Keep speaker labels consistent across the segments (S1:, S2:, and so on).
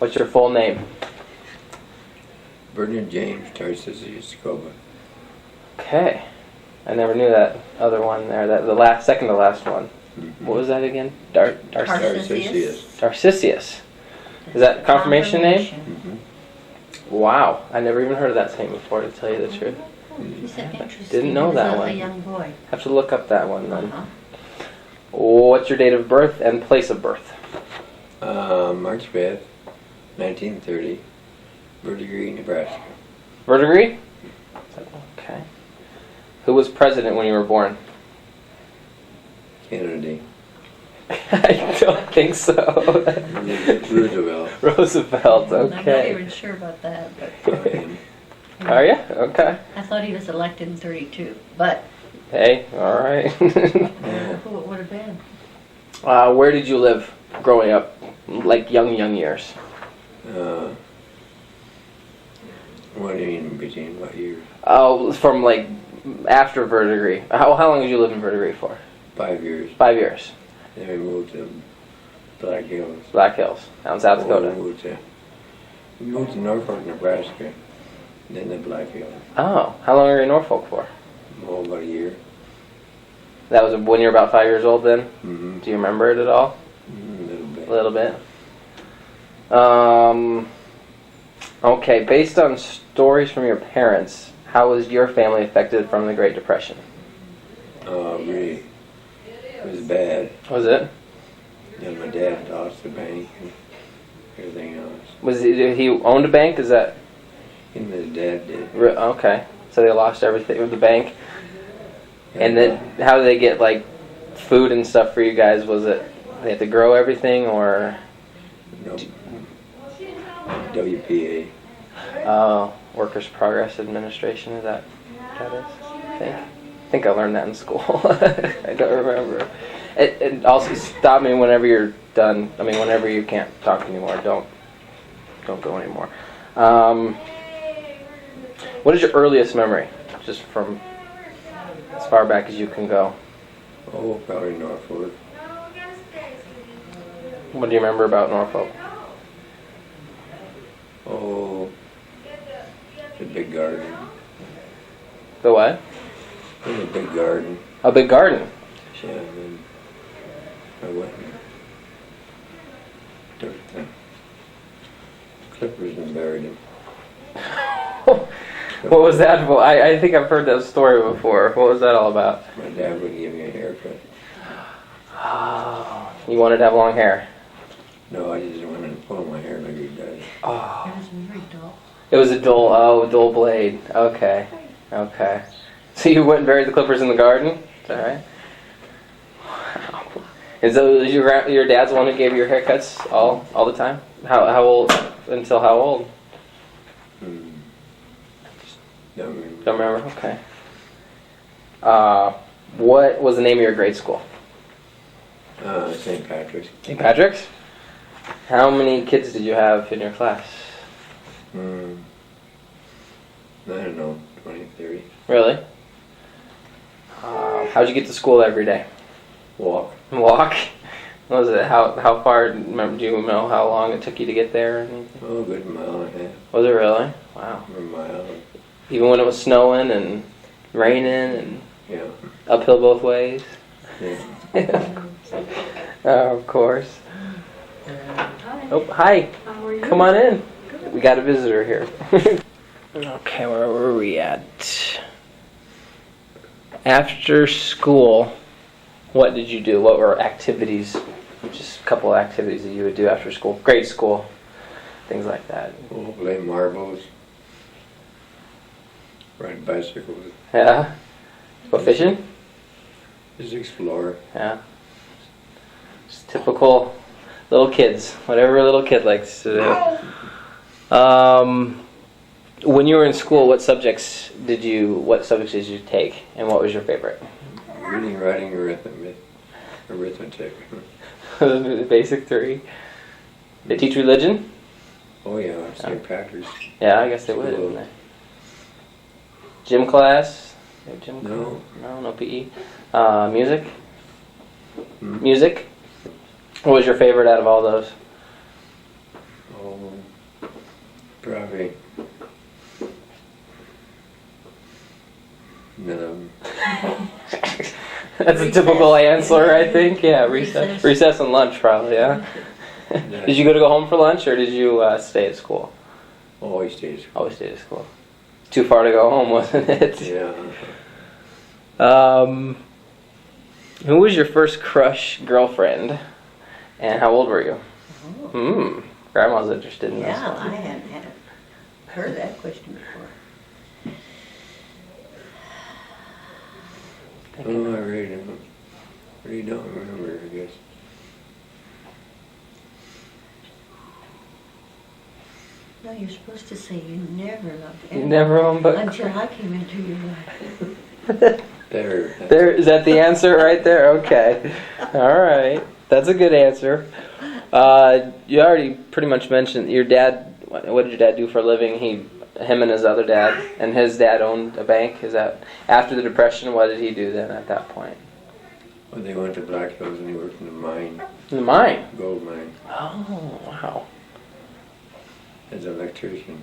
S1: What's your full name?
S2: Bernard James Winnie Kouba.
S1: Okay. I never knew that other one there. The second to last one.
S2: Mm-hmm.
S1: What was that again?
S3: Tarcisius.
S1: Tarcisius. Is that confirmation name?
S2: Mm-hmm.
S1: Wow. I never even heard of that name before, to tell you the truth.
S3: Isn't that interesting?
S1: Didn't know that one.
S3: A young boy.
S1: Have to look up that one then.
S3: Uh-huh.
S1: What's your date of birth and place of birth?
S2: March 5th, 1930, Verdigris, Nebraska.
S1: Verdigris? Okay. Who was president when you were born?
S2: Kennedy.
S1: I don't think so.
S2: Roosevelt.
S1: Roosevelt,
S3: I'm not
S1: okay.
S3: even sure about that, but
S2: I am.
S1: Are you? Okay.
S3: I thought he was elected in 32, but
S1: Hey, alright.
S3: I don't know who it would have been.
S1: Where did you live growing up? Like young years?
S2: What do you mean between what years?
S1: Oh, from like after Verdigris. How long did you live in Verdigris for?
S2: 5 years.
S1: 5 years.
S2: Then we moved to Black Hills.
S1: Black Hills, down South Dakota.
S2: We moved to Norfolk, Nebraska. Then to Black Hills.
S1: Oh, how long were you in Norfolk for?
S2: Oh, about a year.
S1: That was when you were about 5 years old then?
S2: Mm-hmm.
S1: Do you remember it at all?
S2: A little bit.
S1: A little bit. Okay, based on stories from your parents, how was your family affected from the Great Depression?
S2: Really, it was bad.
S1: Was it?
S2: And my dad lost the bank and everything else.
S1: He owned a bank? Is that...
S2: Him and his dad did.
S1: Okay, so they lost everything with the bank. And then how did they get like food and stuff for you guys? Was it they had to grow everything or?
S2: No. WPA.
S1: Oh, Workers Progress Administration. Is that is? I think I learned that in school. I don't remember. And also stop me whenever you're done. I mean, whenever you can't talk anymore, don't go anymore. What is your earliest memory? Just from as far back as you can go.
S2: Oh, probably Norfolk.
S1: What do you remember about Norfolk?
S2: Oh, the big garden.
S1: The what?
S2: The big garden.
S1: A big garden.
S2: Yeah, and then I went and took the clippers and buried them.
S1: What was that for? I think I've heard that story before. What was that all about?
S2: My dad would give me a haircut.
S1: Oh, you wanted to have long hair?
S2: No, I just wanted to pull my hair like he does.
S1: Oh.
S3: It was very dull.
S1: It was a dull blade. Okay. So you went and buried the clippers in the garden? Is that right? Wow. And so your dad's the one who gave you your haircuts all the time? How old? Until how old?
S2: Don't remember.
S1: Don't remember? Okay. What was the name of your grade school?
S2: St. Patrick's.
S1: St. Patrick's? How many kids did you have in your class?
S2: I don't know, 20, 30.
S1: Really? How'd you get to school every day?
S2: Walk.
S1: Walk? What was it? How far? Do you know how long it took you to get there? Or anything?
S2: Oh, a good mile and a half.
S1: Was it really? Wow.
S2: A mile.
S1: Even when it was snowing and raining and
S2: Yeah.
S1: uphill both ways?
S2: Yeah.
S1: Oh, of course.
S3: Hi.
S1: Oh, hi.
S3: How are you?
S1: Come on in. We got a visitor here. Okay, where were we at? After school, what did you do? What were activities? Just a couple of activities that you would do after school. Grade school. Things like that.
S2: Oh, play marbles. Ride bicycles.
S1: Yeah? Go fishing?
S2: Just explore.
S1: Yeah. Just typical little kids. Whatever a little kid likes to do. When you were in school, what subjects did you take, and what was your favorite?
S2: Reading, writing, arithmetic.
S1: The basic three. They teach religion?
S2: Oh yeah, St. Patrick's.
S1: Yeah, I guess they would, wouldn't they? Gym class? You have gym
S2: No.
S1: class? No PE. Music?
S2: Hmm?
S1: Music? What was your favorite out of all those?
S2: Oh, probably none.
S1: That's a typical answer, I think. Yeah, recess and lunch, probably. Yeah. Did you go home for lunch, or did you stay at school?
S2: Always stays.
S1: Always stayed at school. Too far to go home, wasn't it?
S2: Yeah.
S1: Who was your first crush girlfriend, and how old were you? Grandma's interested in this.
S3: Yeah, I hadn't heard that question before.
S2: Oh, I really don't remember, I guess.
S3: No, you're supposed to say you never loved
S1: You
S3: anyone.
S1: never owned but
S3: Until I came into your life.
S2: There.
S1: Is that the answer right there? Okay. All right. That's a good answer. You already pretty much mentioned your dad. What did your dad do for a living? Him and his other dad, and his dad owned a bank. Is that after the Depression? What did he do then at that point?
S2: Well, they went to Black Hills and he worked in the mine,
S1: In the mine.
S2: gold mine,
S1: Oh, wow.
S2: as an electrician.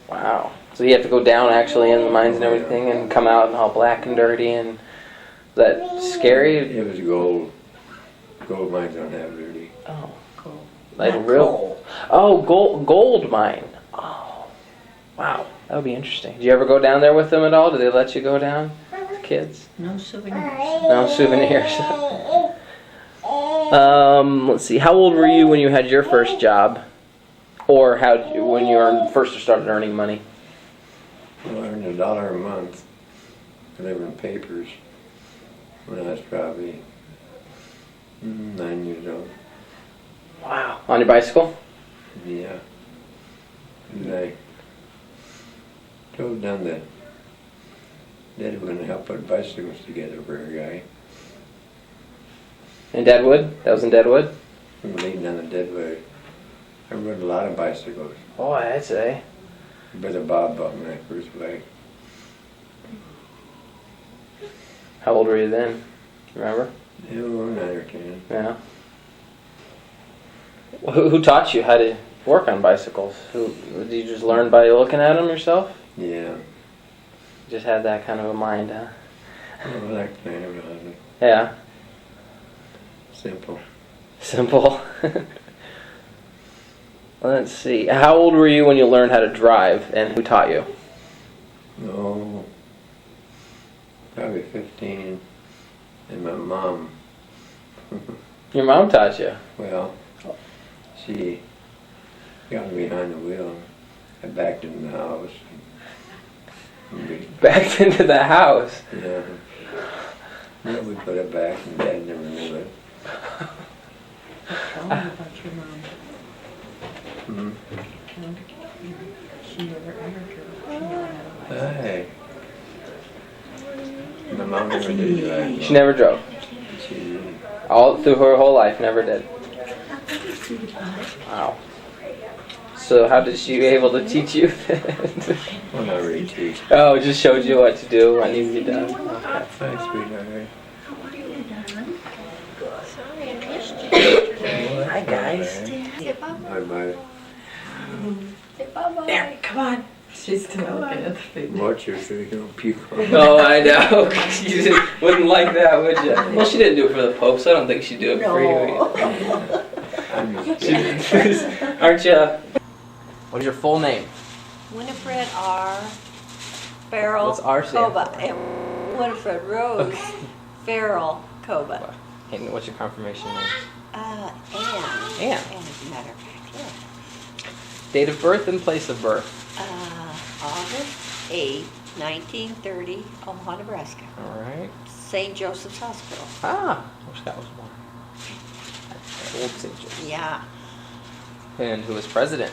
S1: Wow. So you have to go down actually in the mines and everything and come out all black and dirty, and is that scary?
S2: It was gold. Gold mines don't have dirty.
S1: Oh,
S3: Cool.
S1: like
S3: Not
S1: real.
S3: coal.
S1: Oh, gold mine. Oh, wow. That would be interesting. Did you ever go down there with them at all? Did they let you go down, the kids?
S3: No souvenirs.
S1: No souvenirs. Let's see. How old were you when you had your first job, or when you first started earning money?
S2: Well, I earned $1 a month delivering papers when I was probably 9 years old.
S1: Wow. On your bicycle?
S2: Yeah. And I told them that Dad was going to help put bicycles together for a guy.
S1: In Deadwood? That was in Deadwood?
S2: We were leading down the Deadwood. I rode a lot of bicycles.
S1: Boy, I'd say.
S2: Brother Bob bought me my first bike.
S1: How old were you then? Remember?
S2: Yeah, we were 9 or 10.
S1: Yeah. Who taught you how to work on bicycles? Did you just learn by looking at them yourself?
S2: Yeah.
S1: Just had that kind of a mind, huh?
S2: I like playing around.
S1: Yeah.
S2: Simple.
S1: Simple. Let's see. How old were you when you learned how to drive, and who taught you?
S2: No. Probably 15. And my mom.
S1: Your mom taught you.
S2: Well, she got me behind the wheel. I backed into the house.
S1: Backed into the house.
S2: Yeah. Yeah, we put it back and Dad never knew it.
S3: Tell me about your mom.
S2: Hmm.
S3: She never ever drove. She never had a license.
S2: Hey. My mom never did drive.
S1: She never drove.
S2: She didn't.
S1: All through her whole life, never did. Wow. So how did she be able to teach you that?
S2: Well, not really teach.
S1: Oh, just showed you what to do, what needed to be done. Okay.
S2: Thanks, sweetheart.
S3: Hi, guys.
S2: Bye-bye.
S3: Bye-bye. Come on. She's still looking at the food.
S2: Watch her so you don't puke on her.
S1: Oh, I know. You wouldn't like that, would you? Well, she didn't do it for the Pope, so I don't think she'd do it for you.
S3: No.
S2: I'm just kidding.
S1: Aren't you? What's your full name?
S4: Winifred R. Farrell
S1: What's R stand
S4: Kouba.
S1: for?
S4: And Winifred Rose Farrell Kouba.
S1: And what's your confirmation name?
S4: Ann.
S1: Ann.
S4: Ann, as a matter of fact,
S1: Date of birth and place of birth.
S4: August 8, 1930, Omaha, Nebraska.
S1: All right.
S4: St. Joseph's Hospital.
S1: Ah, wish that was more. Old St. Joe's.
S4: Yeah.
S1: And who was president?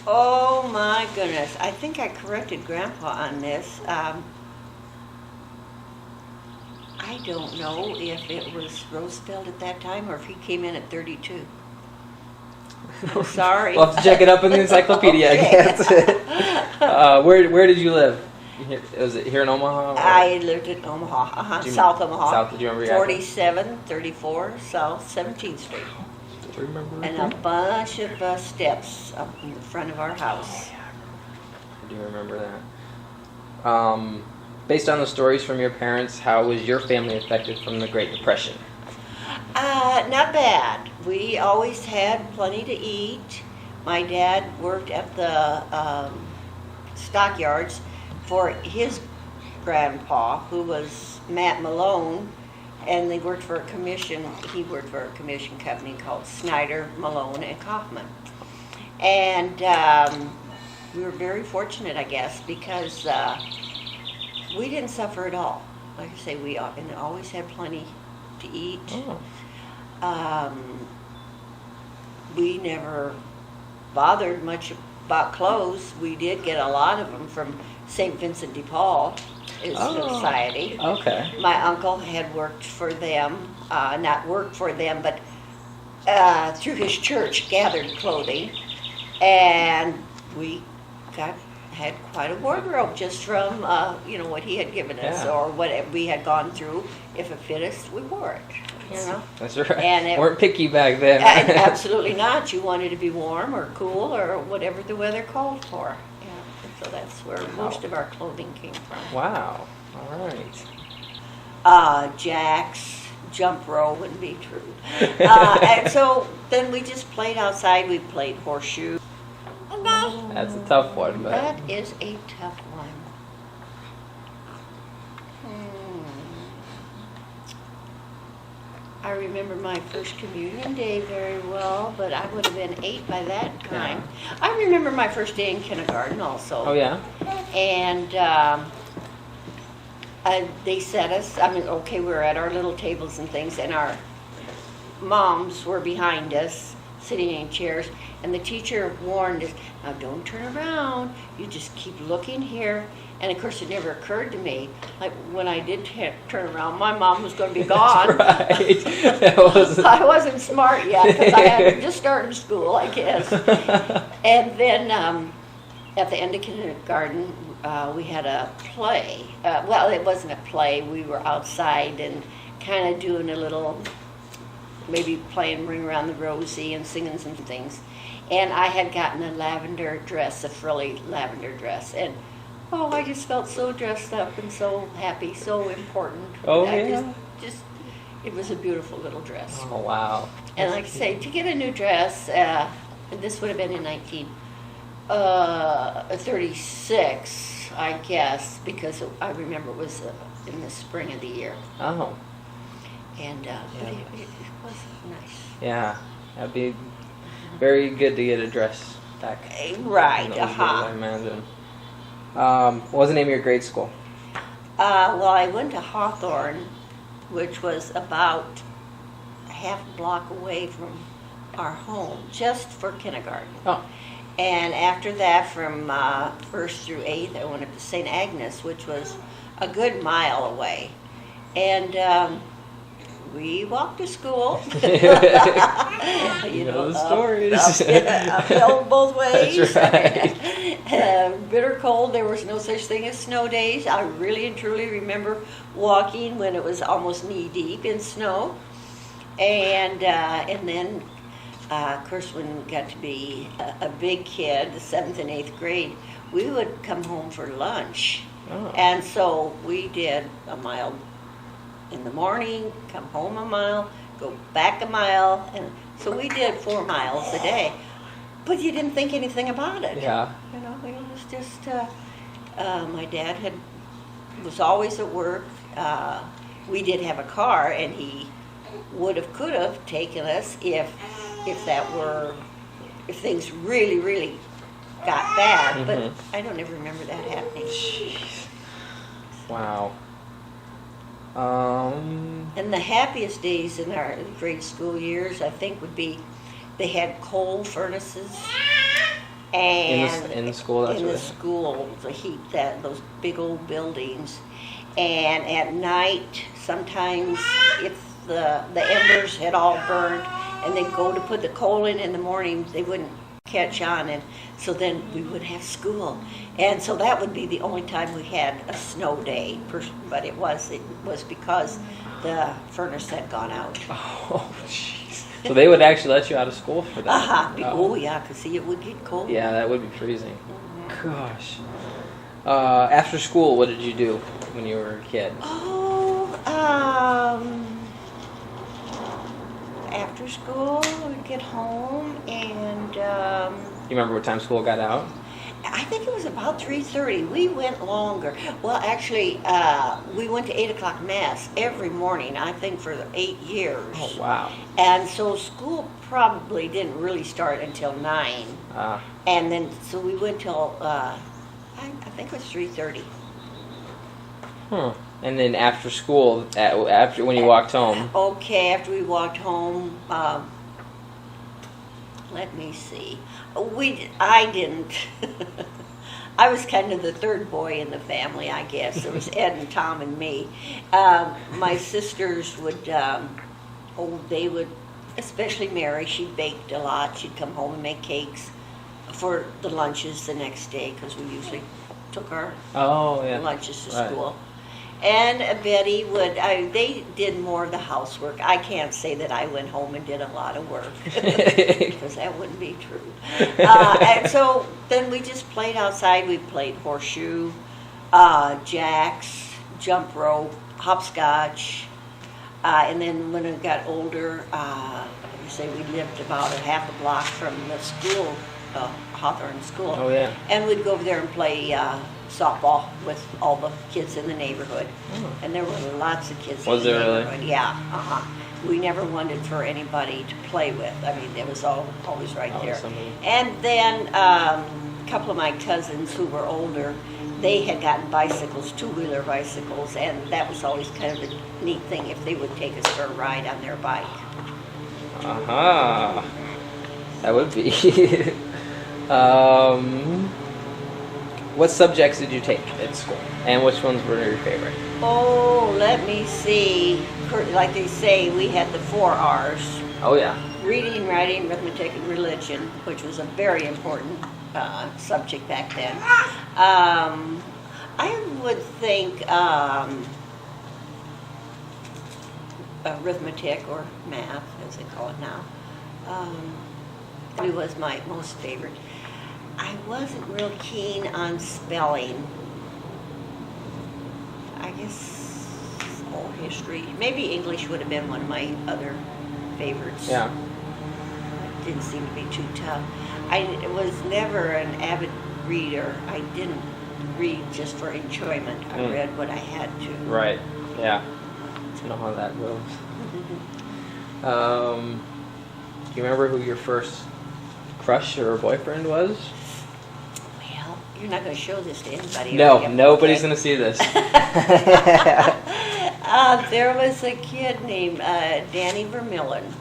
S4: Oh my goodness. I think I corrected Grandpa on this. I don't know if it was Roosevelt at that time or if he came in at 32. Sorry.
S1: We'll have to check it up in the encyclopedia, I guess. Where did you live? Was it here in Omaha? Or?
S4: I lived in Omaha,
S1: Do you-
S4: South Omaha.
S1: South, did you remember your address?
S4: 4734 South 17th Street.
S1: Do you remember?
S4: and a bunch of steps up in the front of our house.
S1: I do remember that. Based on the stories from your parents, how was your family affected from the Great Depression?
S4: Not bad. We always had plenty to eat. My dad worked at the stockyards for his grandpa, who was Matt Malone, and they worked for a commission. He worked for a commission company called Snyder, Malone, and Kaufman. And we were very fortunate, I guess, because we didn't suffer at all. Like I say, we always had plenty to eat.
S1: Oh.
S4: We never bothered much about clothes. We did get a lot of them from St. Vincent de Paul Society.
S1: Okay.
S4: My uncle had worked for them, not worked for them, but through his church gathered clothing, and we had quite a wardrobe just from what he had given us,
S1: Yeah.
S4: or what we had gone through. If it fit us, we wore it.
S1: That's right.
S4: And
S1: weren't picky back then.
S4: Absolutely not. You wanted to be warm or cool or whatever the weather called for. Yeah. So that's where most of our clothing came from.
S1: Wow. All right.
S4: Jacks, jump rope wouldn't be true. And so then we just played outside. We played horseshoe.
S1: That's a tough one, but
S4: That is a tough one. I remember my first communion day very well, but I would have been 8 by that time.
S1: Yeah.
S4: I remember my first day in kindergarten also.
S1: Oh yeah.
S4: And they set us, we were at our little tables and things, and our moms were behind us, sitting in chairs, and the teacher warned us, now don't turn around, you just keep looking here. And of course, it never occurred to me, like when I did turn around, my mom was going to be gone.
S1: Right.
S4: I wasn't smart yet because I had just started school, I guess. And then at the end of kindergarten, we had a play. Well, it wasn't a play. We were outside and kind of doing a little, maybe playing Ring Around the Rosie and singing some things. And I had gotten a lavender dress, a frilly lavender dress. And oh, I just felt so dressed up and so happy, so important.
S1: Oh,
S4: I
S1: yeah.
S4: Just, it was a beautiful little dress.
S1: Oh wow.
S4: And like I say, to get a new dress, and this would have been in 1936, I guess, because I remember it was in the spring of the year.
S1: Oh.
S4: And but it was nice.
S1: Yeah. That'd be very good to get a dress back.
S4: Right.
S1: in those days, I imagine. What was the name of your grade school?
S4: Well, I went to Hawthorne, which was about a half block away from our home, just for kindergarten.
S1: Oh.
S4: And after that, from 1st through 8th, I went up to St. Agnes, which was a good mile away. And we walked to school.
S1: You know the stories.
S4: Uphill both ways.
S1: That's right.
S4: Bitter cold. There was no such thing as snow days. I really and truly remember walking when it was almost knee deep in snow. And then, of course, when we got to be a big kid, the 7th and 8th grade, we would come home for lunch.
S1: Oh.
S4: And so we did a mile in the morning, come home a mile, go back a mile, and so we did 4 miles a day. But you didn't think anything about it.
S1: Yeah.
S4: You know, it was just, my dad was always at work. We did have a car, and he could have taken us if things really, really got bad. But I don't ever remember that happening.
S1: Jeez. Wow.
S4: And the happiest days in our grade school years, I think, would be they had coal furnaces, and
S1: in the school. That's
S4: in the
S1: what
S4: school to heat those big old buildings. And at night, sometimes if the embers had all burned, and they'd go to put the coal in the morning, they wouldn't catch on, and so then we would have school. And so that would be the only time we had a snow day, but it was because the furnace had gone out.
S1: Oh, jeez. So they would actually let you out of school for that?
S4: Oh, yeah, because see, it would get cold.
S1: Yeah, that would be freezing. Gosh. After school, what did you do when you were a kid?
S4: Oh, after school, we'd get home and
S1: You remember what time school got out?
S4: I think it was about 3:30. We went longer. Well, actually, we went to 8 o'clock mass every morning, I think for 8 years.
S1: Oh, wow.
S4: And so school probably didn't really start until 9. And then, so we went till, I think it was 3:30.
S1: And then after school, after when you walked home?
S4: Okay, after we walked home, let me see. I didn't. I was kind of the third boy in the family, I guess. It was Ed and Tom and me. My sisters would, they would, especially Mary, she baked a lot. She'd come home and make cakes for the lunches the next day because we usually took our lunches to school. And Betty would, they did more of the housework. I can't say that I went home and did a lot of work, because that wouldn't be true. And so then we just played outside. We played horseshoe, jacks, jump rope, hopscotch. And then when I got older, you say we lived about a half a block from the school, Hawthorne School.
S1: Oh, yeah.
S4: And we'd go over there and play softball with all the kids in the neighborhood. And there were lots of kids in the neighborhood.
S1: Really?
S4: Yeah, We never wanted for anybody to play with. I mean, it was always right there.
S1: Somebody.
S4: And then a couple of my cousins who were older, they had gotten bicycles, two-wheeler bicycles, and that was always kind of a neat thing if they would take us for a ride on their bike.
S1: That would be. What subjects did you take at school? And which ones were your favorite?
S4: Oh, let me see. Like they say, we had the 4 R's.
S1: Oh, yeah.
S4: Reading, writing, arithmetic, and religion, which was a very important subject back then. I would think arithmetic, or math, as they call it now, it was my most favorite. I wasn't real keen on spelling. I guess history. Maybe English would have been one of my other favorites.
S1: Yeah.
S4: It didn't seem to be too tough. I was never an avid reader. I didn't read just for enjoyment. I read what I had to.
S1: Right. Yeah. I know how that goes. Do you remember who your first crush or boyfriend was?
S4: Well, you're not going to show this to anybody.
S1: No, nobody's going to see this.
S4: There was a kid named Danny Vermillion,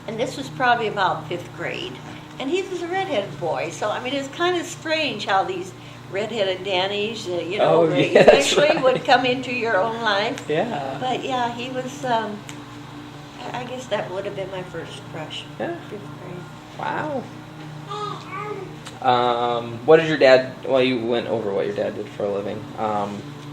S4: and this was probably about 5th grade, and he was a redheaded boy. So I mean, it's kind of strange how these redheaded Dannies, they eventually would come into your own life.
S1: Yeah.
S4: But yeah, he was. I guess that would have been my first crush.
S1: Yeah.
S4: 5th grade.
S1: Wow. What did your dad? Well, you went over what your dad did for a living.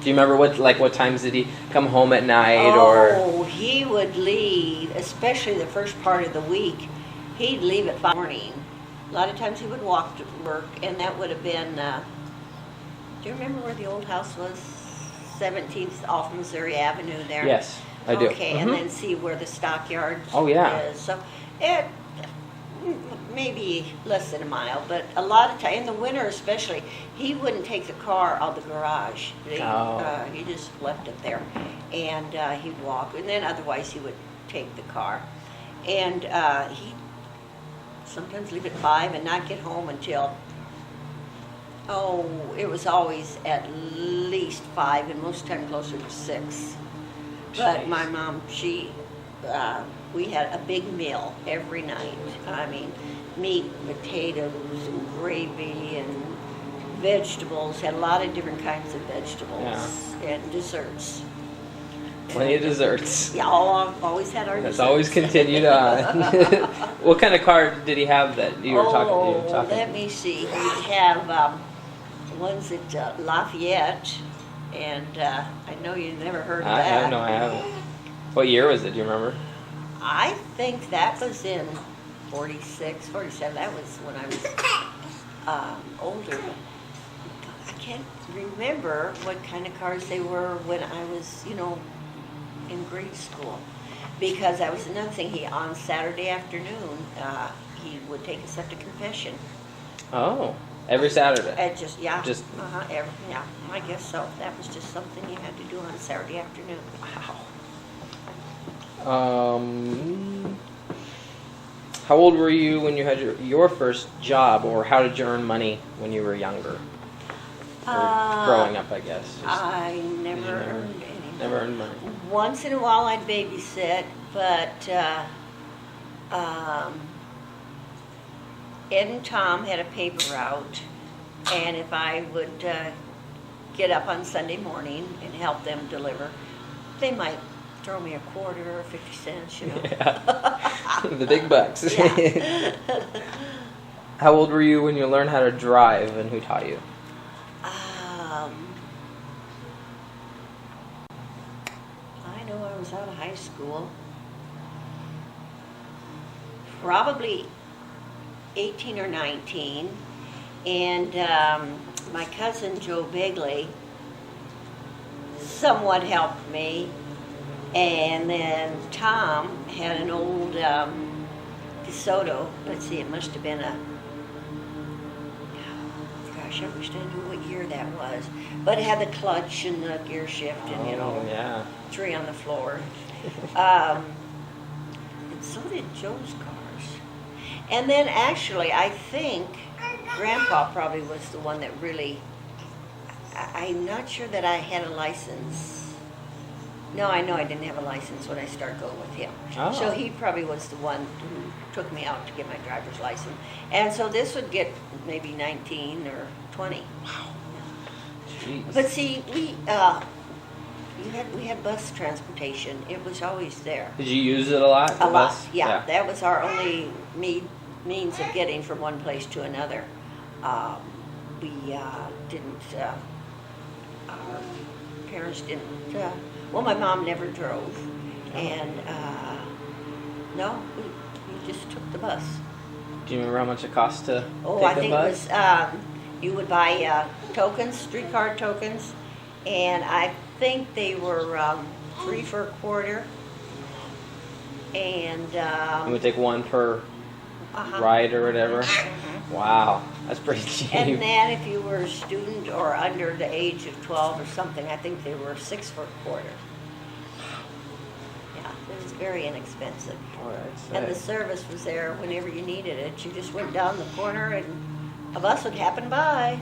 S1: Do you remember what times did he come home at night
S4: Oh, he would leave, especially the first part of the week. He'd leave at 5 in the morning. A lot of times he would walk to work, and that would have been. Do you remember where the old house was? 17th off Missouri Avenue there.
S1: Yes, I do.
S4: Okay, and then see where the stockyard is. So it maybe less than a mile, but a lot of time in the winter especially, he wouldn't take the car out of the garage. He just left it there, and he'd walk, and then otherwise he would take the car, and he'd sometimes leave at 5 and not get home until it was always at least 5, and most time closer to 6. But my mom, we had a big meal every night. I mean, meat, potatoes, and gravy, and vegetables. Had a lot of different kinds of vegetables and desserts.
S1: Plenty of desserts.
S4: Yeah, always had our desserts.
S1: That's always continued on. What kind of car did he have that you were talking?
S4: Let me see. We'd have ones at Lafayette, and I know you never heard of that.
S1: I haven't. What year was it? Do you remember?
S4: I think that was in 46, 47. That was when I was older. I can't remember what kind of cars they were when I was, in grade school. Because that was another thing. On Saturday afternoon, he would take us up to confession.
S1: Oh, every Saturday.
S4: Yeah.
S1: Just
S4: Yeah, I guess so. That was just something you had to do on a Saturday afternoon.
S1: wow. How old were you when you had your first job, or how did you earn money when you were younger? Or growing up, I guess.
S4: I never earned any.
S1: Never earned money.
S4: Once in a while I'd babysit, but Ed and Tom had a paper route, and if I would get up on Sunday morning and help them deliver, they might throw me a quarter or 50 cents,
S1: Yeah. The big bucks.
S4: Yeah.
S1: How old were you when you learned how to drive, and who taught you?
S4: I know I was out of high school. Probably 18 or 19. And my cousin Joe Bigley somewhat helped me. And then Tom had an old DeSoto. Let's see, it must have been gosh, I wish I knew what year that was. But it had the clutch and the gear shift and,
S1: Yeah.
S4: three on the floor. And so did Joe's cars. And then actually, I think Grandpa probably was the one that really, I'm not sure that I had a license. No, I know I didn't have a license when I started going with him.
S1: Oh.
S4: So he probably was the one who took me out to get my driver's license. And so this would get maybe 19 or 20.
S1: Jeez.
S4: But see, we had bus transportation. It was always there.
S1: Did you use it a lot? the
S4: A lot,
S1: bus?
S4: yeah. That was our only means of getting from one place to another. We didn't, our parents didn't, well, my mom never drove. And, no, we just took the bus.
S1: Do you remember how much it cost to
S4: Oh,
S1: take
S4: I
S1: a
S4: think
S1: bus?
S4: it was, you would buy tokens, streetcar tokens, and I think they were 3 for a quarter. And
S1: You would take one per
S4: uh-huh.
S1: ride or whatever?
S4: Mhm.
S1: Wow, that's pretty cheap.
S4: And then if you were a student or under the age of 12 or something, I think they were 6 for a quarter. Yeah, it was very inexpensive.
S1: All right,
S4: And the service was there whenever you needed it. You just went down the corner and a bus would happen by.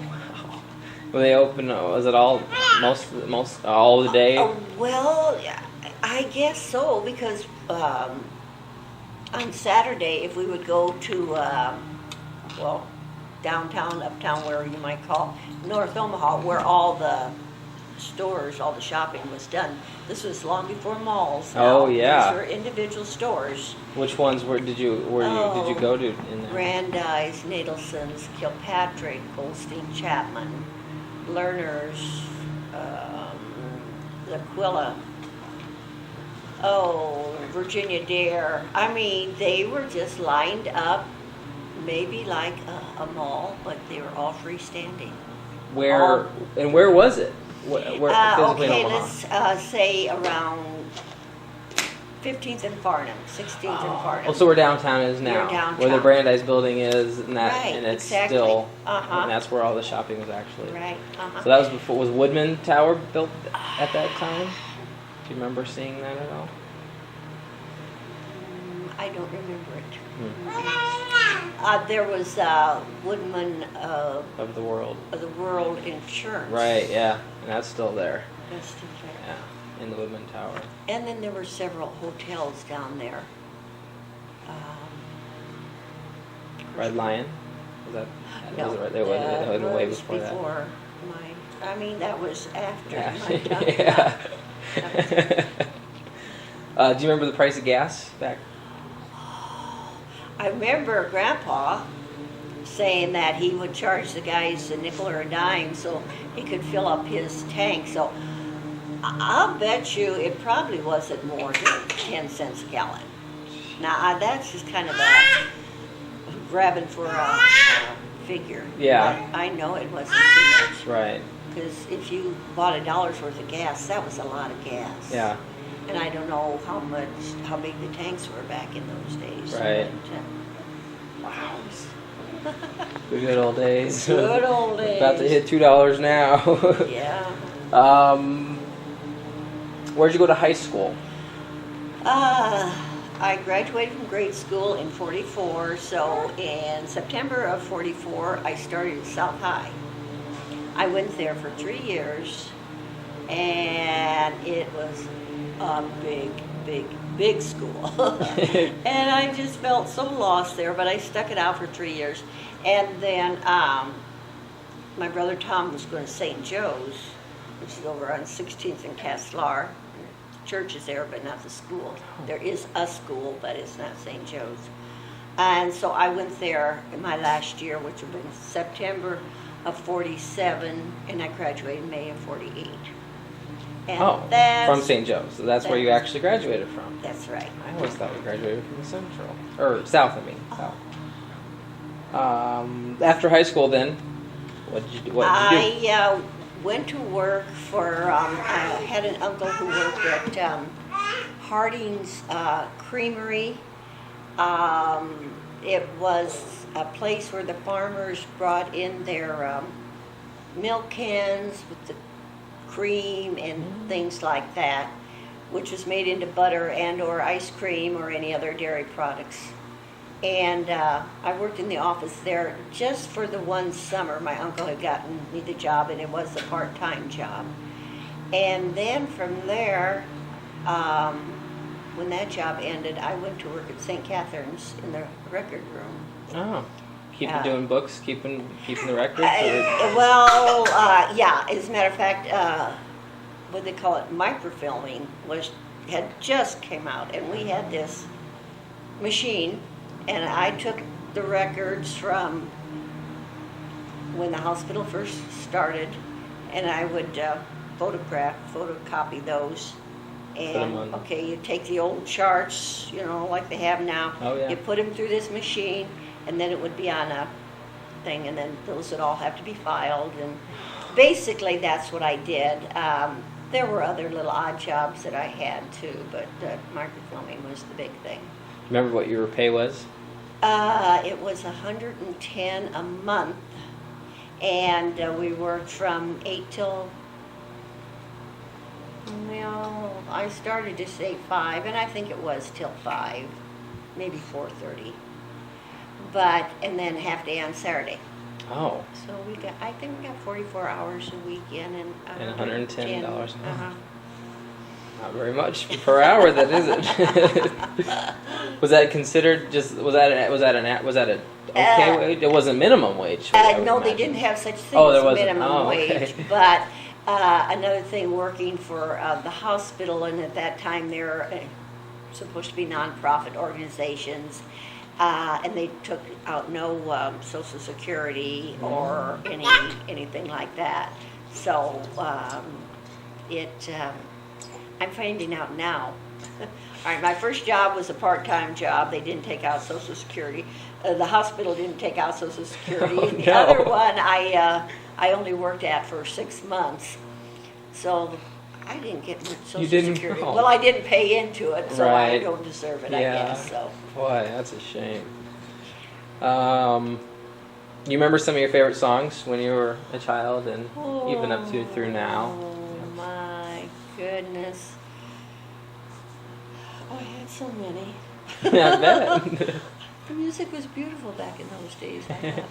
S1: Were they open? Was it all all the day?
S4: Well, I guess so, because on Saturday, if we would go to, downtown, uptown, where you might call, North Omaha, where all the stores, all the shopping was done. This was long before malls.
S1: Oh, yeah.
S4: These were individual stores.
S1: Which ones did you go to in there?
S4: Brandeis, Nadelson's, Kilpatrick, Goldstein Chapman, Lerner's, L'Aquila, Virginia Dare. I mean, they were just lined up, maybe like a mall, but they were all freestanding.
S1: Where was it? Where physically in
S4: Okay,
S1: Omaha?
S4: let's say around 15th and Farnham, 16th and Farnham.
S1: Oh, so where downtown is now,
S4: You're downtown.
S1: where the Brandeis building is, and that,
S4: Right,
S1: and it's
S4: exactly.
S1: still,
S4: Uh-huh.
S1: and that's where all the shopping was actually.
S4: Right, uh-huh.
S1: So that was before. Was Woodman Tower built at that time? Do you remember seeing that at all?
S4: I don't remember it.
S1: Hmm.
S4: There was Woodman
S1: Of the world.
S4: of the World Insurance.
S1: Right. Yeah, and that's still there.
S4: That's still there.
S1: Yeah, in the Woodman Tower.
S4: And then there were several hotels down there.
S1: Red Lion. Was that?
S4: No,
S1: Was it right there? Was it way before that?
S4: I mean, that was after
S1: Yeah.
S4: my time.
S1: Yeah. Do you remember the price of gas back?
S4: I remember Grandpa saying that he would charge the guys a nickel or a dime so he could fill up his tank. So I'll bet you it probably wasn't more than 10 cents a gallon. Now, that's just kind of a grabbing for a figure.
S1: Yeah.
S4: But I know it wasn't too much.
S1: Right.
S4: Because if you bought $1 worth of gas, that was a lot of gas.
S1: Yeah.
S4: And I don't know how big the tanks were back in those days.
S1: Right.
S4: But,
S1: Wow. The good old days.
S4: good old days.
S1: About to hit $2 now.
S4: Yeah.
S1: Where'd you go to high school?
S4: I graduated from grade school in 44, so in September of 44, I started at South High. I went there for 3 years, and it was a big school. And I just felt so lost there, but I stuck it out for 3 years. And then my brother Tom was going to St. Joe's, which is over on 16th and Castlar. Church is there, but not the school. There is a school, but it's not St. Joe's. And so I went there in my last year, which would have been September of 47, and I graduated in May of 48. And
S1: from St. Joe's. So that's where you actually graduated from.
S4: That's right.
S1: I always thought we graduated from Central. Or South, I mean. South. After high school then, what did you do?
S4: I went to work for, I had an uncle who worked at Harding's Creamery. It was a place where the farmers brought in their milk cans with the cream and things like that, which was made into butter and or ice cream or any other dairy products. And I worked in the office there just for the one summer. My uncle had gotten me the job, and it was a part-time job. And then from there, when that job ended, I went to work at St. Catherine's in the record room.
S1: Oh, doing books, keeping the records?
S4: Yeah. As a matter of fact, what they call it, microfilming, had just came out, and we had this machine. And I took the records from when the hospital first started, and I would photocopy those. And okay, you take the old charts, like they have now.
S1: Oh, yeah.
S4: You put them through this machine, and then it would be on a thing, and then those would all have to be filed. And basically, that's what I did. There were other little odd jobs that I had too, but microfilming was the big thing.
S1: Remember what your pay was?
S4: It was $110 a month, and we worked from 8 till, I started to say 5, and I think it was till 5, maybe 4:30. And then half day on Saturday.
S1: Oh.
S4: So I think we got 44 hours a weekend and
S1: $110 a month. Not very much per hour, that isn't. Was that considered was that a okay wage? It wasn't minimum wage.
S4: No, they didn't have such thing as minimum wage. But another thing, working for the hospital, and at that time they were supposed to be nonprofit organizations, and they took out no Social Security or anything like that. So I'm finding out now. All right, my first job was a part-time job. They didn't take out Social Security. The hospital didn't take out Social Security.
S1: Oh,
S4: the other one I only worked at for 6 months. So I didn't get much Social Security.
S1: Know.
S4: Well, I didn't pay into it, so
S1: right.
S4: I don't deserve it, I guess. So.
S1: Boy, that's a shame. You remember some of your favorite songs when you were a child and even up to through now?
S4: Oh, my goodness. Oh, I had so many.
S1: I bet.
S4: The music was beautiful back in those days, I thought.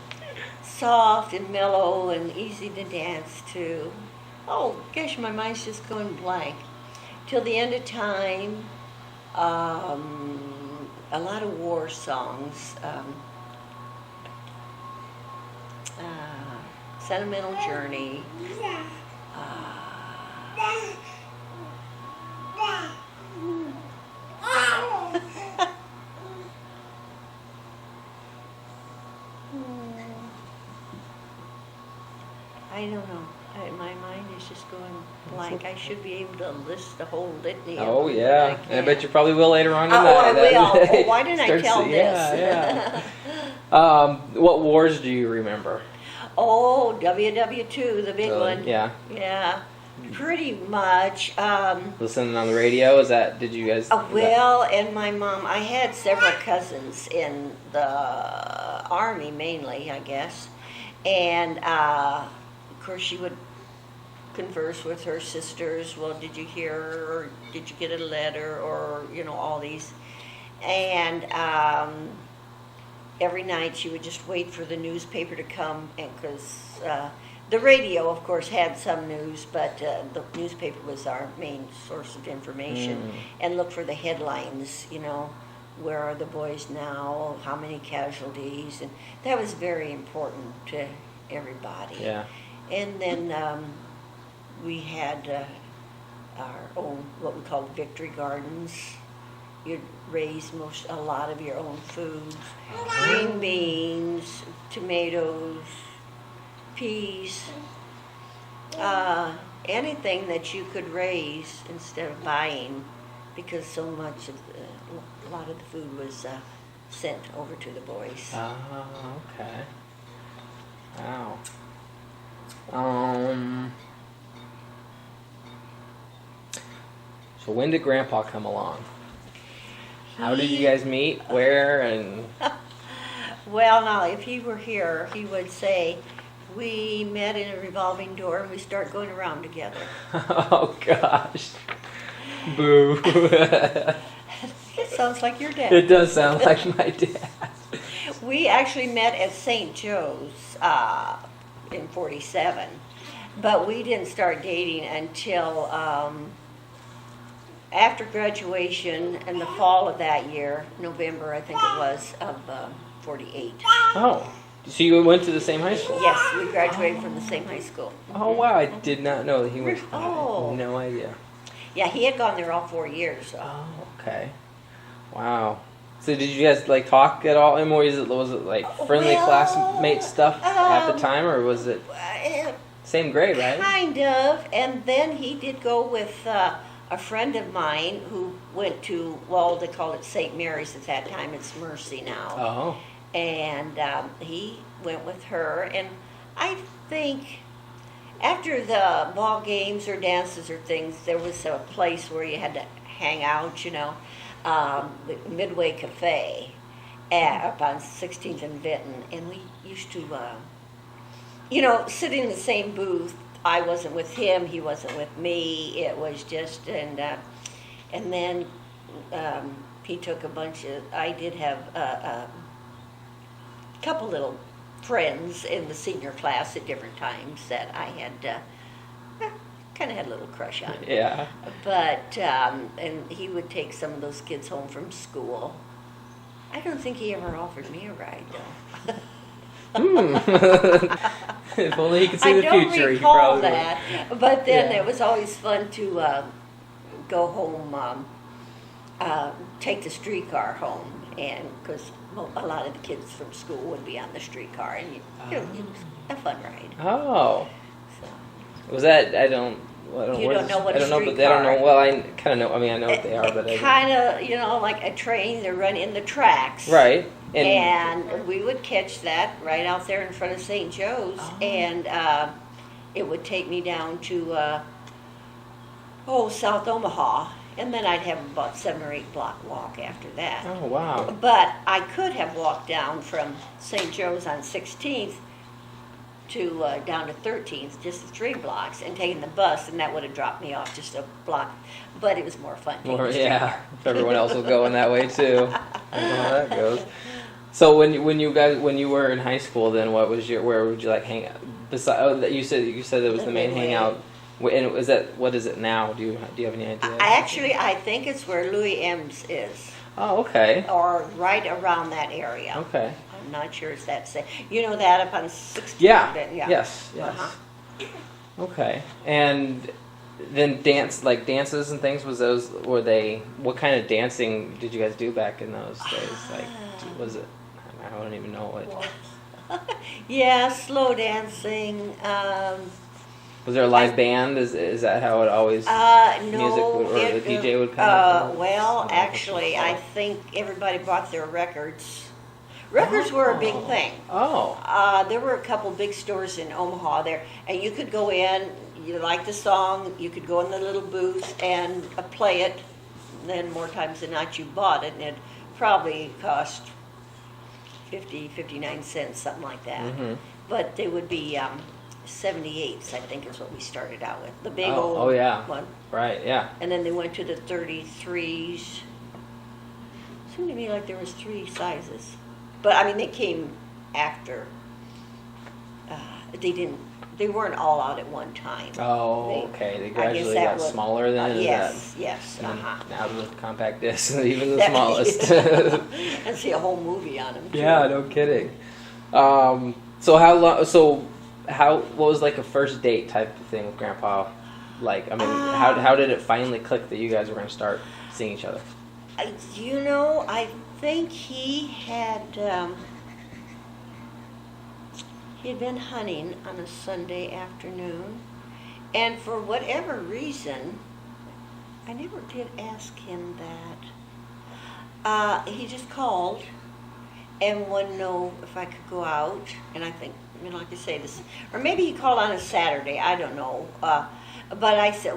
S4: Soft and mellow and easy to dance to. Oh, gosh, my mind's just going blank. Till the End of Time, a lot of war songs, Sentimental Journey. I don't know. My mind is just going blank. I should be able to list the whole litany of
S1: Oh
S4: them,
S1: yeah,
S4: but
S1: and I bet you probably will later on tonight.
S4: Oh, I will.
S1: That-
S4: Oh, why didn't I
S1: starts
S4: tell
S1: to-
S4: this?
S1: Yeah, what wars do you remember?
S4: Oh, WW2, the big one.
S1: Yeah.
S4: Yeah, pretty much.
S1: Listening on the radio, did you guys?
S4: Well, and my mom, I had several cousins in the Army mainly, I guess. And, of course, she would converse with her sisters. Well, did you hear, or did you get a letter, or, all these. And every night she would just wait for the newspaper to come, and because the radio, of course, had some news, but the newspaper was our main source of information, and look for the headlines, where are the boys now, how many casualties, and that was very important to everybody.
S1: Yeah.
S4: And then we had our own, what we called victory gardens. You'd raise a lot of your own foods, green beans, tomatoes, peas, anything that you could raise instead of buying, because so much of a lot of the food was sent over to the boys.
S1: Oh, okay. Wow. So when did Grandpa come along? How did you guys meet? Where? And
S4: Well, now, if he were here, he would say, we met in a revolving door and we start going around together.
S1: oh gosh, boo!
S4: It sounds like your dad.
S1: It does sound like my dad.
S4: We actually met at St. Joe's in '47, but we didn't start dating until after graduation in the fall of that year, November, I think it was, of '48.
S1: Oh, so you went to the same high school?
S4: Yes, we graduated from the same high school.
S1: Oh wow, I did not know that he went.
S4: Oh.
S1: I had no idea.
S4: Yeah, he had gone there all 4 years. So.
S1: Oh, okay. Wow. So did you guys talk at all? And was it like friendly classmate stuff at the time, or was it same grade, right?
S4: Kind of. And then he did go with a friend of mine who went to, they called it St. Mary's at that time. It's Mercy now.
S1: Oh.
S4: And he went with her. And I think after the ball games or dances or things, there was a place where you had to hang out, the Midway Cafe up on 16th and Vinton. And we used to, sit in the same booth. I wasn't with him, he wasn't with me. It was just, and then he took I did have a couple little friends in the senior class at different times that I had kind of had a little crush on.
S1: Yeah.
S4: But, and he would take some of those kids home from school. I don't think he ever offered me a ride, though.
S1: If only he could see the future,
S4: I don't
S1: he
S4: recall
S1: probably
S4: that. But then
S1: Yeah.
S4: it was always fun to go home, take the streetcar home, and because a lot of the kids from school would be on the streetcar, and it was a fun ride.
S1: Oh.
S4: So.
S1: Was that, I don't
S4: You don't know what
S1: I
S4: a
S1: don't know, but I
S4: streetcar-
S1: don't know, well, I kind of know, I mean, I know what they are, but I don't.
S4: Kind of, like a train, they run in the tracks.
S1: Right.
S4: And we would catch that right out there in front of St. Joe's, and it would take me down to South Omaha, and then I'd have about 7 or 8 block walk after that.
S1: Oh, wow.
S4: But I could have walked down from St. Joe's on 16th to down to 13th, just the 3 blocks, and taken the bus, and that would have dropped me off just a block. But it was more fun. taking the
S1: Yeah,
S4: streetcar.
S1: if everyone else was going that way too. I don't know how that goes. So when you were in high school, then where would you hang out? Besides, you said it was the main
S4: Midway.
S1: hangout. And what is it now? Do you have any idea?
S4: I think it's where Louis M's is,
S1: Oh, okay.
S4: or right around that area.
S1: Okay.
S4: I'm not sure it's that same. You know that up on 16th?
S1: Yeah.
S4: Yeah.
S1: Yes.
S4: Uh-huh.
S1: Okay. And then dances and things, what kind of dancing did you guys do back in those days? Was it, I don't even know what.
S4: Yeah, slow dancing.
S1: Was there a live band? Is that how it always?
S4: No.
S1: Music would, or the DJ would come up?
S4: Well, actually, I think everybody bought their records. Records were a big thing.
S1: Oh.
S4: There were a couple big stores in Omaha there, and you could go in, you liked the song, you could go in the little booth and play it. And then more times than not, you bought it, and it probably cost 59 cents, something like that.
S1: Mm-hmm.
S4: But they would be 78s, I think, is what we started out with. The big old
S1: Oh yeah.
S4: one.
S1: Right. Yeah.
S4: And then they went to the 33s. Seemed to me like there was 3 sizes. But I mean, they came after. They weren't all out at one time.
S1: Oh, okay. They
S4: I guess
S1: gradually
S4: that
S1: got
S4: would-
S1: smaller then.
S4: Yes.
S1: And
S4: Uh-huh.
S1: now the compact discs, even the
S4: That-
S1: smallest.
S4: And see a whole movie on them. Too.
S1: Yeah, no kidding. So how long? So what was like a first date type of thing with Grandpa? Like, I mean, how did it finally click that you guys were going to start seeing each other?
S4: I think he had been hunting on a Sunday afternoon, and for whatever reason, I never did ask him that. He just called and wanted to know if I could go out, and I think, like I say, this, or maybe he called on a Saturday, I don't know. But I said,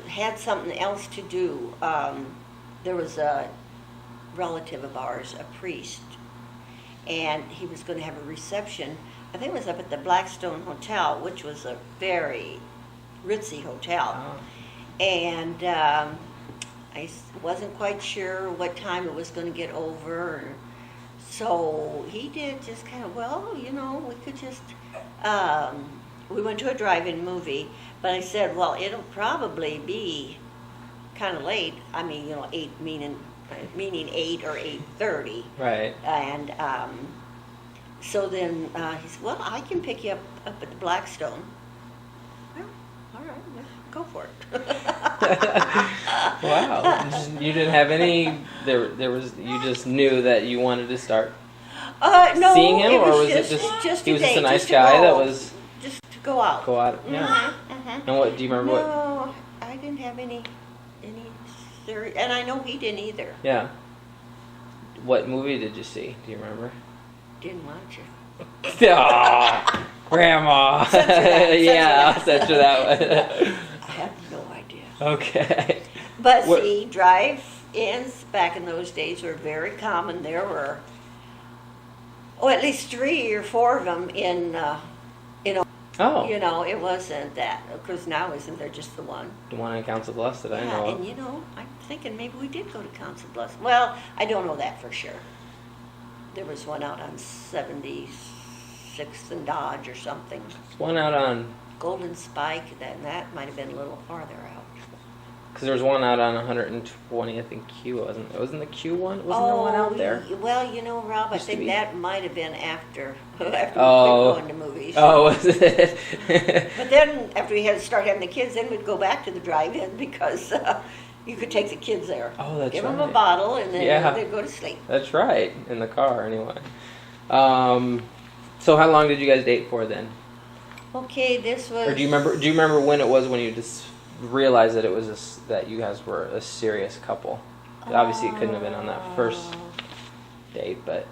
S4: had something else to do. There was a relative of ours, a priest, and he was going to have a reception. I think it was up at the Blackstone Hotel, which was a very ritzy hotel.
S1: Oh.
S4: And I wasn't quite sure what time it was going to get over. So he did just kind of, we could just, we went to a drive-in movie, but I said, well, it'll probably be kind of late. I mean, 8 meaning 8 or 8:30.
S1: Right.
S4: And so then he said, well, I can pick you up at the Blackstone. Well, all right, go for it.
S1: Wow. You didn't have any. There was. You just knew that you wanted to start
S4: No,
S1: seeing him,
S4: it
S1: or was
S4: just,
S1: it just
S4: just
S1: he was
S4: a
S1: just a
S4: date,
S1: nice
S4: just to
S1: guy
S4: go.
S1: that was
S4: Just to go out.
S1: go out? Yeah.
S4: Mhm.
S1: And what do you remember? What?
S4: No, I didn't have any serious, and I know he didn't either.
S1: Yeah. What movie did you see? Do you remember?
S4: Didn't watch it.
S1: Aw, Grandma.
S4: Censor that,
S1: Yeah,
S4: censor
S1: I'll censor that one.
S4: I have no idea.
S1: Okay.
S4: But
S1: What-
S4: see, drive-ins back in those days were very common. There were, at least 3 or 4 of them in,
S1: Oh,
S4: it wasn't that. Because now isn't there just the one?
S1: the one in Council Bluffs that I know of.
S4: And I'm thinking maybe we did go to Council Bluffs. Well, I don't know that for sure. There was one out on 76th and Dodge or something.
S1: There's one out on,
S4: Golden Spike, that might have been a little farther out.
S1: because there was one out on 120th and Q. Wasn't the Q one? Wasn't there one out there?
S4: Well, Rob, I
S1: Used to
S4: think
S1: be.
S4: that might have been after we quit
S1: Oh.
S4: going to movies.
S1: Oh, was it?
S4: But then after we had to start having the kids, then we'd go back to the drive-in because you could take the kids there.
S1: Oh, that's
S4: Give
S1: right.
S4: them a bottle and then
S1: Yeah.
S4: they'd go to sleep.
S1: That's right, in the car anyway. So how long did you guys date for then?
S4: Okay, this was.
S1: Or do you remember when it was when you just realized that it was that you guys were a serious couple? Obviously, it couldn't have been on that first date, but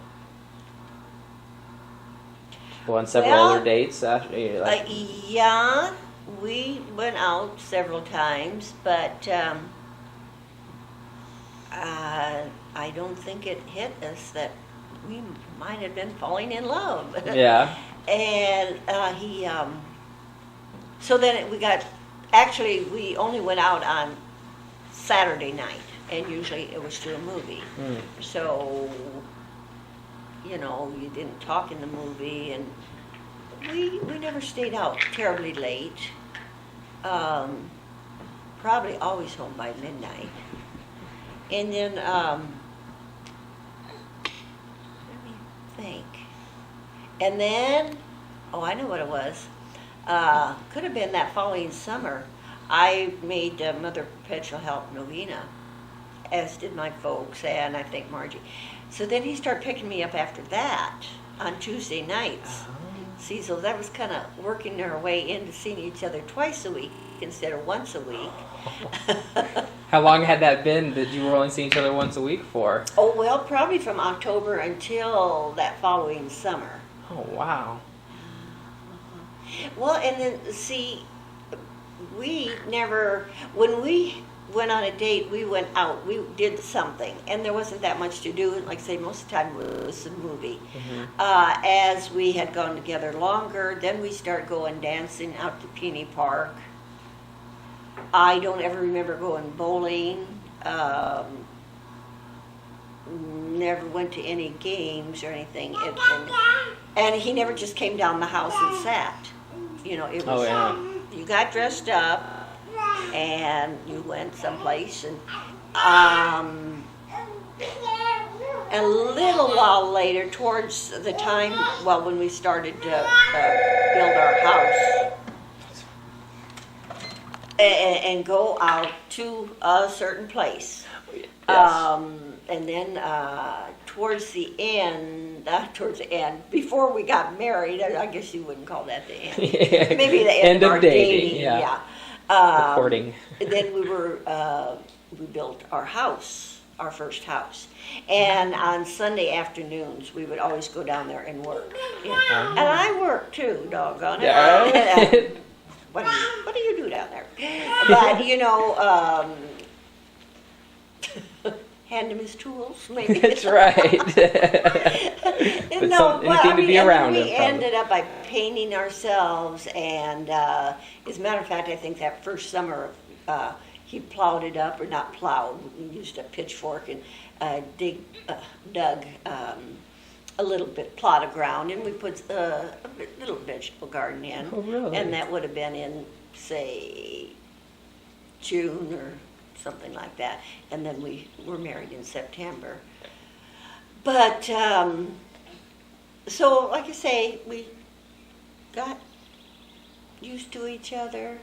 S1: on several
S4: Well,
S1: other dates after.
S4: Yeah, we went out several times, but I don't think it hit us that we might have been falling in love.
S1: Yeah.
S4: And so then we only went out on Saturday night, and usually it was to a movie.
S1: Mm.
S4: So, you didn't talk in the movie, and we never stayed out terribly late. Probably always home by midnight. And then, let me think. And then, I know what it was. Could have been that following summer. I made Mother Perpetual Help Novena, as did my folks, and I think Margie. So then he started picking me up after that on Tuesday nights. See, so that was kind of working our way into seeing each other twice a week instead of once a week.
S1: How long had that been that you were only seeing each other once a week for?
S4: Oh, well, probably from October until that following summer.
S1: Oh, wow.
S4: Well, and then, see, we never, when we went on a date, we went out, we did something, and there wasn't that much to do. Like I say, most of the time it was a movie. As we had gone together longer, then we started going dancing out to Peony Park. I don't ever remember going bowling. Never went to any games or anything. And he never just came down the house and sat. You know, it was, you got dressed up and you went someplace, and a little while later, towards the time, well, when we started to build our house, and go out to a certain place.
S1: Yes.
S4: And then towards the end, before we got married, I guess you wouldn't call that the end.
S1: Yeah.
S4: Maybe the end of our
S1: dating.
S4: yeah.
S1: The courting.
S4: Then we built our house, our first house. And on Sunday afternoons, we would always go down there and work. Yeah. And I worked too, doggone it.
S1: Yeah.
S4: What do you do down there? But, you know, hand him his tools, maybe.
S1: That's right. Anything to be around him.
S4: We ended up by painting ourselves, and as a matter of fact, I think that first summer he plowed it up, or not plowed, we used a pitchfork and dug a little bit plot of ground, and we put a little vegetable garden in.
S1: Oh, really?
S4: And that would have been in, say, June or something like that. And then we were married in September. But, so, like I say, we got used to each other.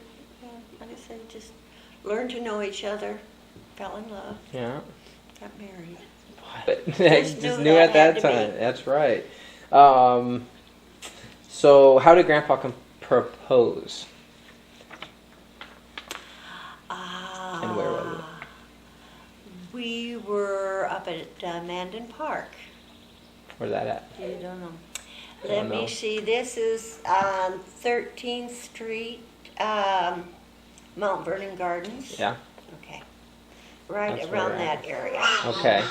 S4: Like I say, just learned to know each other, fell in love,
S1: Yeah.
S4: got married.
S1: But
S4: Just
S1: just
S4: knew
S1: knew
S4: that
S1: at that
S4: had to be.
S1: time. That's right. So how did Grandpa propose? And where was it?
S4: We were up at Mandan Park.
S1: Where's that at?
S4: You don't know.
S1: I
S4: Let
S1: don't
S4: me
S1: know.
S4: see. This is on 13th Street, Mount Vernon Gardens.
S1: Yeah.
S4: Okay. Right
S1: That's
S4: around
S1: where we're at.
S4: that area.
S1: Okay.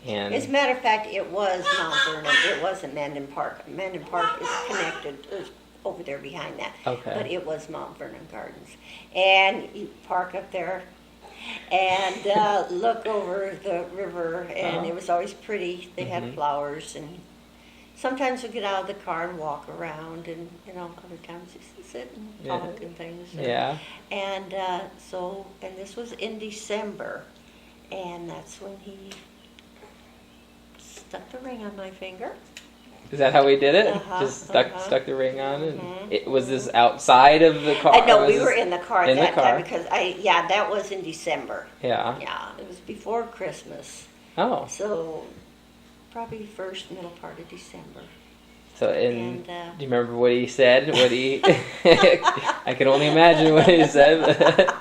S4: As a
S1: And
S4: matter of fact, it was Mount Vernon. It wasn't Mandan Park. Mandan Park is connected, is over there behind that.
S1: Okay.
S4: But it was Mount Vernon Gardens. And you park up there and look over the river, and it was always pretty. They had flowers, and sometimes we get out of the car and walk around, and, you know, other times just sit and
S1: Yeah.
S4: talk and things.
S1: yeah.
S4: And and this was in December, and that's when he stuck the ring on my finger.
S1: Is that how we did it?
S4: Uh-huh,
S1: Just
S4: uh-huh.
S1: stuck the ring on it.
S4: Mhm.
S1: Was this outside of the car?
S4: No,
S1: or
S4: we
S1: was
S4: were
S1: this-
S4: in the car at
S1: in the
S4: that
S1: car.
S4: time because that was in December.
S1: Yeah.
S4: Yeah, it was before Christmas,
S1: Oh.
S4: so probably first middle part of December.
S1: So
S4: And
S1: do you remember what he said? What he? I can only imagine what he said.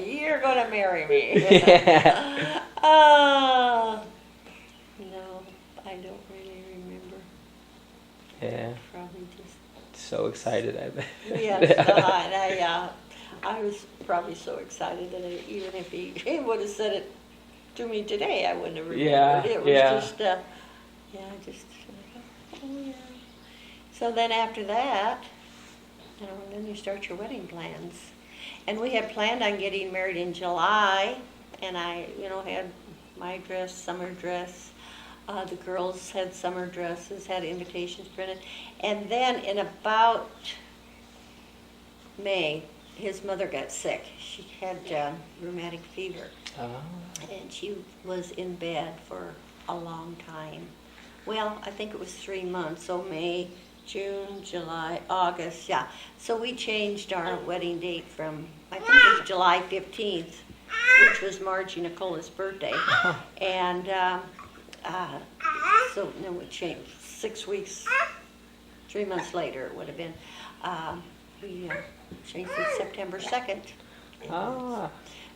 S4: You're gonna marry me.
S1: Yeah.
S4: No, I don't really remember.
S1: Yeah.
S4: Probably just.
S1: So excited, I bet.
S4: Yes, and I was probably so excited that even if he would have said it to me today, I wouldn't have remembered.
S1: Yeah,
S4: It was
S1: yeah.
S4: just, oh yeah. So then after that, you know, then you start your wedding plans. And we had planned on getting married in July, and I, you know, had my dress, summer dress. The girls had summer dresses, had invitations printed. And then in about May, his mother got sick. She had rheumatic fever,
S1: Oh.
S4: and she was in bed for a long time. Well, I think it was 3 months, so May, June, July, August, yeah. So we changed our wedding date from, I think it was July 15th, which was Margie Nicola's birthday. And so then we changed 6 weeks 3 months later it would have been. We changed it September 2nd.
S1: Ah.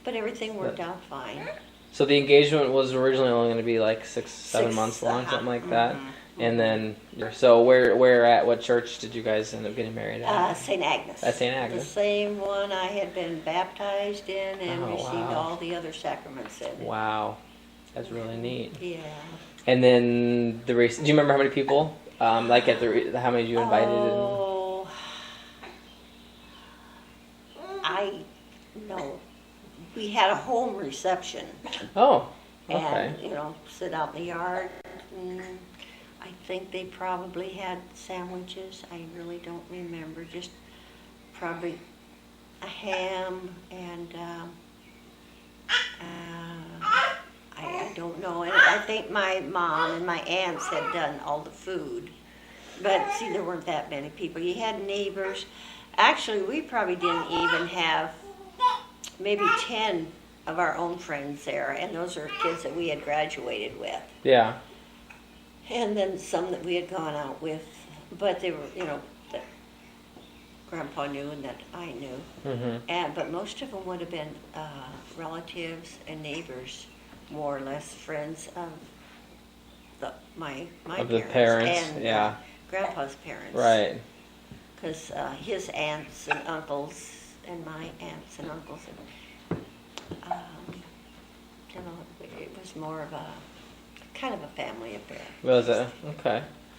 S4: But everything worked out fine.
S1: So the engagement was originally only going to be like 7 months long, something like that. And then, so where at what church did you guys end up getting married at?
S4: St. Agnes.
S1: At St. Agnes.
S4: The same one I had been baptized in and
S1: Oh,
S4: received
S1: wow.
S4: all the other sacraments in.
S1: Wow, that's really neat.
S4: Yeah.
S1: And then do you remember how many people? Like at how many you invited?
S4: Oh, I know. We had a home reception.
S1: Oh, okay.
S4: And, sit out in the yard. I think they probably had sandwiches. I really don't remember. Just probably a ham and I don't know. And I think my mom and my aunts had done all the food. But see, there weren't that many people. You had neighbors. Actually, we probably didn't even have maybe 10 of our own friends there, and those are kids that we had graduated with.
S1: Yeah.
S4: And then some that we had gone out with, but they were, that Grandpa knew and that I knew.
S1: Mm-hmm.
S4: But most of them would have been relatives and neighbors, more or less friends of my
S1: Of the parents,
S4: and
S1: yeah.
S4: Grandpa's parents.
S1: Right.
S4: Because his aunts and uncles and my aunts and uncles, it was more of a kind of a family affair.
S1: Was it? Okay.